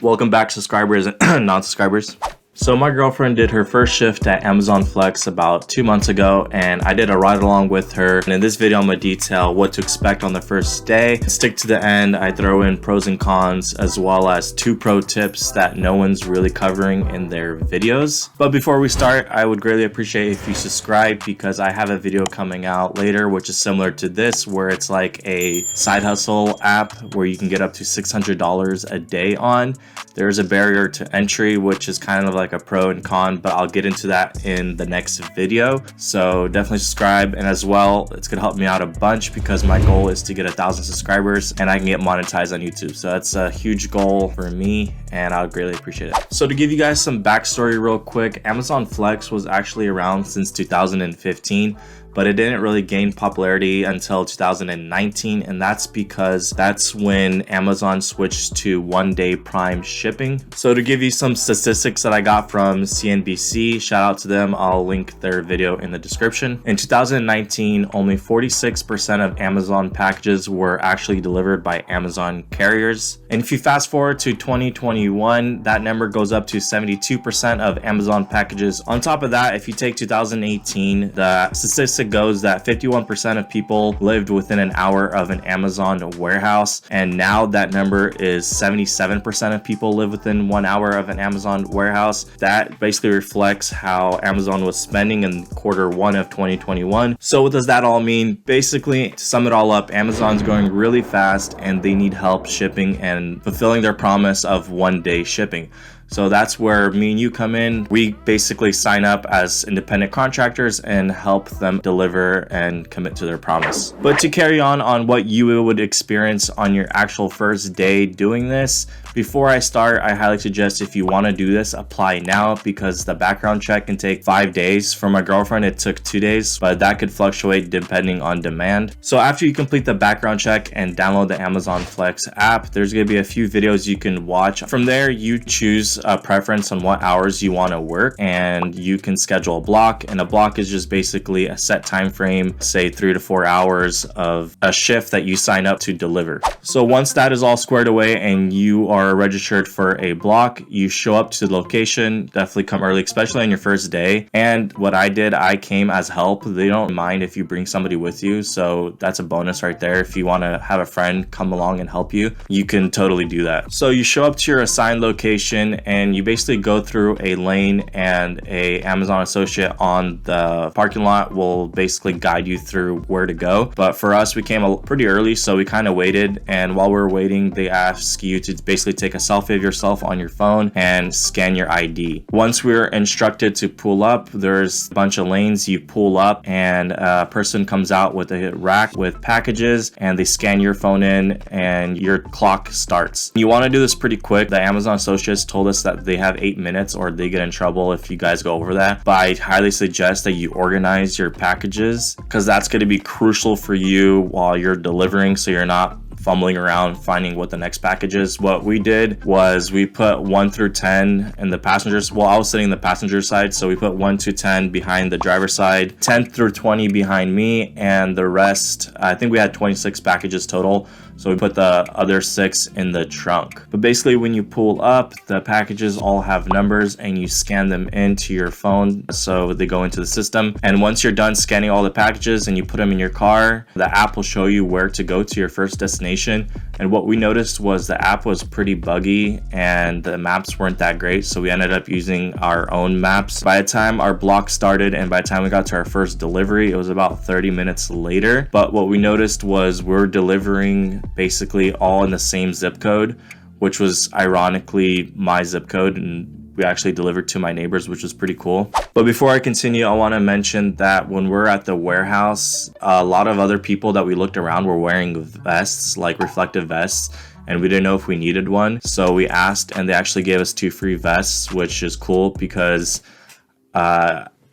Welcome back, subscribers and non-subscribers. So my girlfriend did her first shift at Amazon Flex about 2 months ago, and I did a ride along with her. And in this video, I'm gonna detail what to expect on the first day. Stick to the end. I throw in pros and cons, as well as 2 pro tips that no one's really covering in their videos. But before we start, I would greatly appreciate if you subscribe, because I have a video coming out later, which is similar to this, where it's like a side hustle app where you can get up to $600 a day on. There's a barrier to entry, which is kind of like a pro and con, but I'll get into that in the next video. So definitely subscribe, and as well, it's gonna help me out a bunch because my goal is to get 1,000 subscribers and I can get monetized on YouTube. So that's a huge goal for me, and I would greatly appreciate it. So to give you guys some backstory real quick, Amazon Flex was actually around since 2015. But it didn't really gain popularity until 2019, and that's because that's when Amazon switched to one-day Prime shipping. So to give you some statistics that I got from CNBC, shout out to them, I'll link their video in the description. In 2019, only 46% of Amazon packages were actually delivered by Amazon carriers. And if you fast forward to 2021, that number goes up to 72% of Amazon packages. On top of that, if you take 2018, the statistic goes that 51% of people lived within an hour of an Amazon warehouse, and now that number is 77% of people live within 1 hour of an Amazon warehouse. That basically reflects how Amazon was spending in Q1 of 2021. So what does that all mean? Basically, to sum it all up, Amazon's going really fast and they need help shipping and fulfilling their promise of one-day shipping. So that's where me and you come in. We basically sign up as independent contractors and help them deliver and commit to their promise. But to carry on what you would experience on your actual first day doing this, before I start, I highly suggest if you want to do this, apply now, because the background check can take 5 days. For my girlfriend, it took 2 days, but that could fluctuate depending on demand. So after you complete the background check and download the Amazon Flex app, there's going to be a few videos you can watch. From there, you choose a preference on what hours you want to work, and you can schedule a block. And a block is just basically a set time frame, say 3 to 4 hours of a shift that you sign up to deliver. So once that is all squared away and you are registered for a block, you show up to the location. Definitely come early, especially on your first day. And what I did, I came as help. They don't mind if you bring somebody with you, so that's a bonus right there. If you want to have a friend come along and help you, you can totally do that. So you show up to your assigned location and you basically go through a lane, and a Amazon associate on the parking lot will basically guide you through where to go. But for us, we came pretty early, so we kind of waited, and while we were waiting, they ask you to basically take a selfie of yourself on your phone and scan your ID. Once we were instructed to pull up, there's a bunch of lanes. You pull up and a person comes out with a rack with packages, and they scan your phone in and your clock starts. You want to do this pretty quick. The Amazon associates told us that they have 8 minutes or they get in trouble if you guys go over that. But I highly suggest that you organize your packages, because that's going to be crucial for you while you're delivering, so you're not fumbling around finding what the next package is. What we did was we put 1 through 10 in the passengers. Well, I was sitting in the passenger side, so we put 1 to 10 behind the driver's side, 10 through 20 behind me, and the rest, I think we had 26 packages total. So we put the other 6 in the trunk. But basically, when you pull up, the packages all have numbers and you scan them into your phone, so they go into the system. And once you're done scanning all the packages and you put them in your car, the app will show you where to go to your first destination. And what we noticed was the app was pretty buggy and the maps weren't that great, so we ended up using our own maps. By the time our block started and by the time we got to our first delivery, it was about 30 minutes later. But what we noticed was we're delivering basically all in the same zip code, which was ironically my zip code, and we actually delivered to my neighbors, which was pretty cool. But before I continue, I want to mention that when we're at the warehouse, a lot of other people that we looked around were wearing vests, like reflective vests, and we didn't know if we needed one. So we asked, and they actually gave us 2 free vests, which is cool because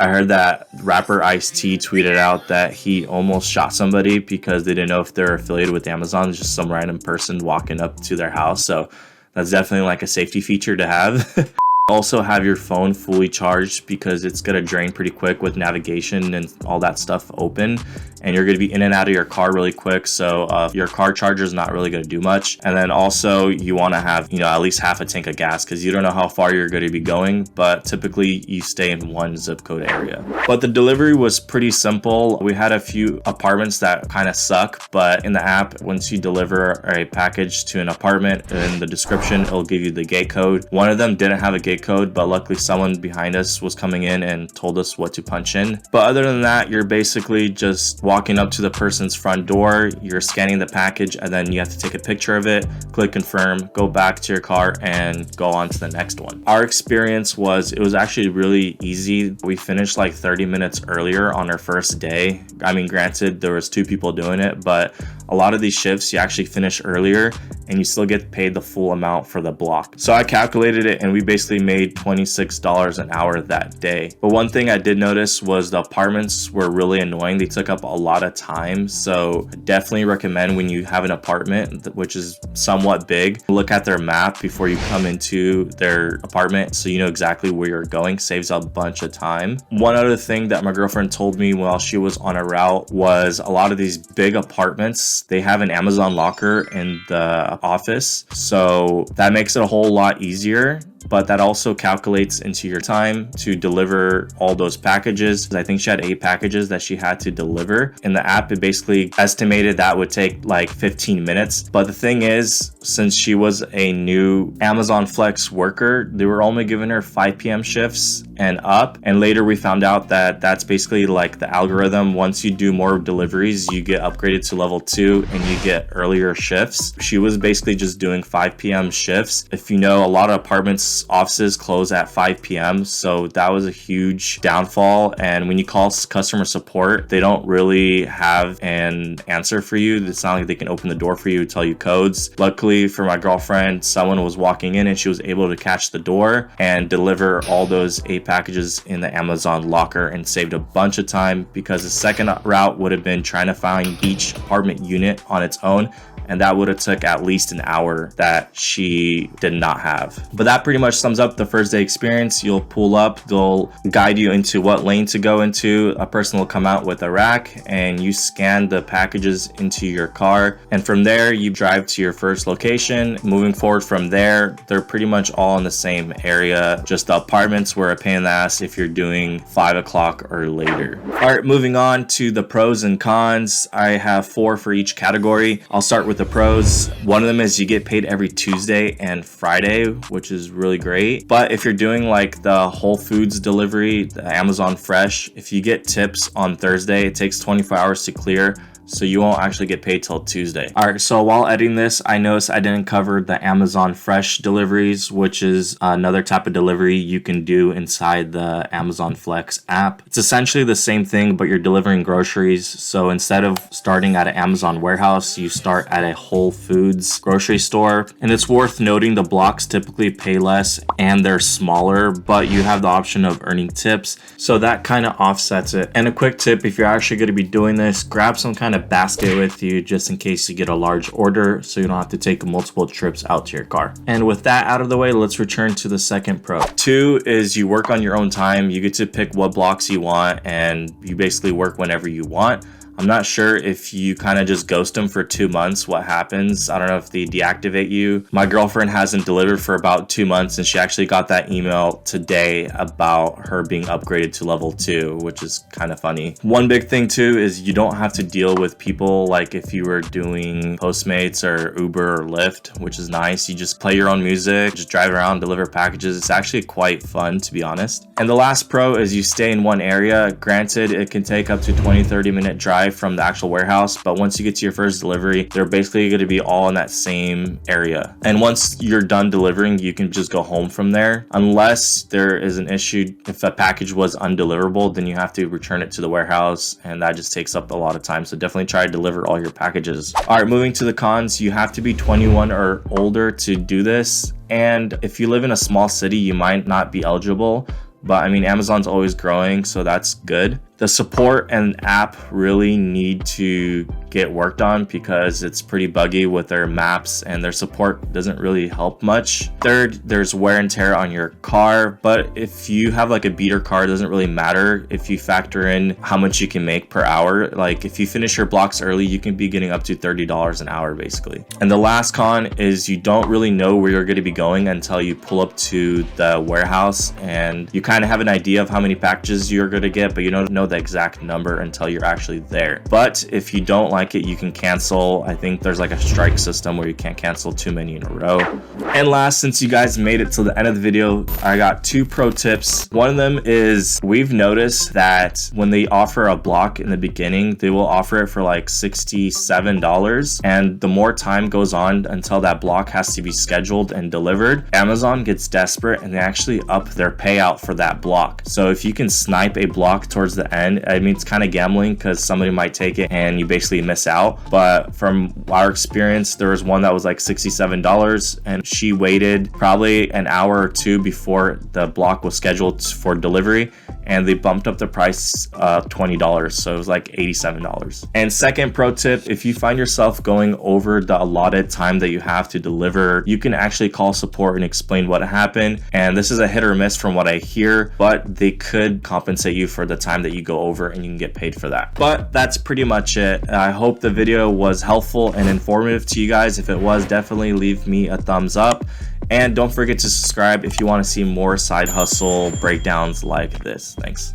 I heard that rapper Ice-T tweeted out that he almost shot somebody because they didn't know if they're affiliated with Amazon. Just some random person walking up to their house. So that's definitely like a safety feature to have. Also have your phone fully charged because it's gonna drain pretty quick with navigation and all that stuff open, and you're gonna be in and out of your car really quick, so your car charger is not really gonna do much. And then also you wanna have, at least half a tank of gas, because you don't know how far you're gonna be going, but typically you stay in one zip code area. But the delivery was pretty simple. We had a few apartments that kind of suck, but in the app, once you deliver a package to an apartment, in the description, it'll give you the gate code. One of them didn't have a gate code, but luckily someone behind us was coming in and told us what to punch in. But other than that, you're basically just walking up to the person's front door, you're scanning the package, and then you have to take a picture of it, click confirm, go back to your car, and go on to the next one. Our experience was, it was actually really easy. We finished like 30 minutes earlier on our first day. I mean, granted, there was 2 people doing it, but a lot of these shifts you actually finish earlier and you still get paid the full amount for the block. So I calculated it and we basically made $26 an hour that day. But one thing I did notice was the apartments were really annoying. They took up a lot of time. So I definitely recommend, when you have an apartment which is somewhat big, look at their map before you come into their apartment so you know exactly where you're going. Saves a bunch of time. One other thing that my girlfriend told me while she was on a route was, a lot of these big apartments, they have an Amazon locker in the office, so that makes it a whole lot easier. But that also calculates into your time to deliver all those packages. I think she had 8 packages that she had to deliver. In the app, it basically estimated that would take like 15 minutes. But the thing is, since she was a new Amazon Flex worker, they were only giving her 5 p.m. shifts and up. And later we found out that that's basically like the algorithm. Once you do more deliveries, you get upgraded to level 2 and you get earlier shifts. She was basically just doing 5 p.m. shifts. If you know, a lot of apartments offices close at 5 p.m. so that was a huge downfall. And when you call customer support, they don't really have an answer for you. It's not like they can open the door for you, tell you codes. Luckily for my girlfriend, someone was walking in and she was able to catch the door and deliver all those 8 packages in the Amazon locker, and saved a bunch of time, because the second route would have been trying to find each apartment unit on its own, and that would have took at least an hour that she did not have. But that pretty much sums up the first day experience. You'll pull up, they'll guide you into what lane to go into. A person will come out with a rack and you scan the packages into your car, and from there you drive to your first location. Moving forward from there, they're pretty much all in the same area, just the apartments were a pain in the ass if you're doing 5 o'clock or later. All right, moving on to the pros and cons. I have 4 for each category. I'll start with the pros. One of them is you get paid every Tuesday and Friday, which is really great. But if you're doing like the Whole Foods delivery, the Amazon Fresh, if you get tips on Thursday, it takes 24 hours to clear, so you won't actually get paid till Tuesday. All right, so while editing this, I noticed I didn't cover the Amazon Fresh deliveries, which is another type of delivery you can do inside the Amazon Flex app. It's essentially the same thing, but you're delivering groceries. So instead of starting at an Amazon warehouse, you start at a Whole Foods grocery store. And it's worth noting the blocks typically pay less and they're smaller, but you have the option of earning tips, so that kind of offsets it. And a quick tip, if you're actually going to be doing this, grab some kind of basket with you just in case you get a large order, so you don't have to take multiple trips out to your car. And with that out of the way, let's return to the second pro. 2 is you work on your own time. You get to pick what blocks you want and you basically work whenever you want. I'm not sure if you kind of just ghost them for 2 months, what happens. I don't know if they deactivate you. My girlfriend hasn't delivered for about 2 months, and she actually got that email today about her being upgraded to level 2, which is kind of funny. One big thing too is you don't have to deal with people like if you were doing Postmates or Uber or Lyft, which is nice. You just play your own music, just drive around, deliver packages. It's actually quite fun, to be honest. And the last pro is you stay in one area. Granted, it can take up to 20-30 minute drive from the actual warehouse, but once you get to your first delivery, they're basically going to be all in that same area. And once you're done delivering, you can just go home from there, unless there is an issue. If a package was undeliverable, then you have to return it to the warehouse, and that just takes up a lot of time. So definitely try to deliver all your packages. All right, moving to the cons. You have to be 21 or older to do this, and if you live in a small city, you might not be eligible. But I mean, Amazon's always growing, so that's good. The support and app really need to get worked on because it's pretty buggy with their maps, and their support doesn't really help much. Third, there's wear and tear on your car, but if you have like a beater car, it doesn't really matter if you factor in how much you can make per hour. Like if you finish your blocks early, you can be getting up to $30 an hour basically. And the last con is you don't really know where you're going to be going until you pull up to the warehouse, and you kind of have an idea of how many packages you're going to get, but you don't know the exact number until you're actually there. But if you don't like it, you can cancel. I think there's like a strike system where you can't cancel too many in a row. And last, since you guys made it to the end of the video, I got 2 pro tips. One of them is we've noticed that when they offer a block in the beginning, they will offer it for like $67, and the more time goes on until that block has to be scheduled and delivered, Amazon gets desperate and they actually up their payout for that block. So if you can snipe a block towards the end, I mean, it's kind of gambling because somebody might take it and you basically miss out. But from our experience, there was one that was like $67, and she waited probably an hour or 2 before the block was scheduled for delivery, and they bumped up the price $20, so it was like $87. And second pro tip, if you find yourself going over the allotted time that you have to deliver, you can actually call support and explain what happened. And this is a hit or miss from what I hear, but they could compensate you for the time that you go over, and you can get paid for that. But that's pretty much it. I hope the video was helpful and informative to you guys. If it was, definitely leave me a thumbs up, and don't forget to subscribe if you want to see more side hustle breakdowns like this. Thanks.